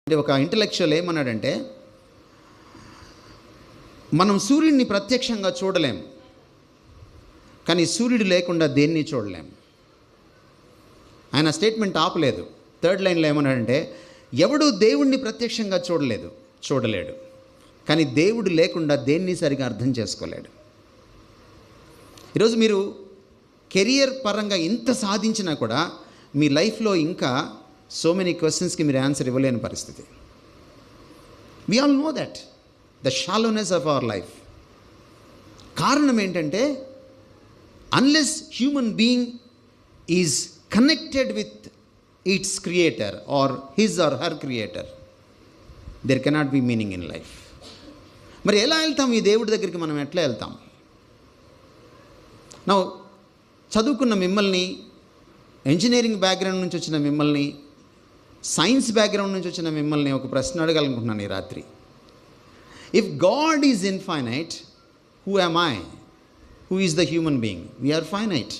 అంటే ఒక ఇంటలెక్చువల్ ఏమన్నాడంటే, మనం సూర్యుడిని ప్రత్యక్షంగా చూడలేం, కానీ సూర్యుడు లేకుండా దేన్ని చూడలేం. ఆయన స్టేట్మెంట్ ఆపలేదు. థర్డ్ లైన్లో ఏమన్నాడంటే, ఎవడు దేవుణ్ణి ప్రత్యక్షంగా చూడలేడు, కానీ దేవుడు లేకుండా దేన్ని సరిగా అర్థం చేసుకోలేడు. ఈరోజు మీరు కెరియర్ పరంగా ఇంత సాధించినా కూడా మీ లైఫ్లో ఇంకా సో మెనీ క్వశ్చన్స్కి మీరు ఆన్సర్ ఇవ్వలేని పరిస్థితి. We all know that the shallowness of our life. కారణం ఏంటంటే, unless human being is connected with its creator or his or her creator, there cannot be meaning in life. మరి ఎలా వెళ్తాం ఈ దేవుడి దగ్గరికి? మనం ఎట్లా వెళ్తాం? నా చదువుకున్న మిమ్మల్ని, ఇంజనీరింగ్ బ్యాక్గ్రౌండ్ నుంచి వచ్చిన మిమ్మల్ని, సైన్స్ బ్యాక్గ్రౌండ్ నుంచి వచ్చిన మిమ్మల్ని ఒక ప్రశ్న అడగాలనుకుంటున్నాను ఈ రాత్రి. If God is infinite, who am I? Who is the human being? We are finite.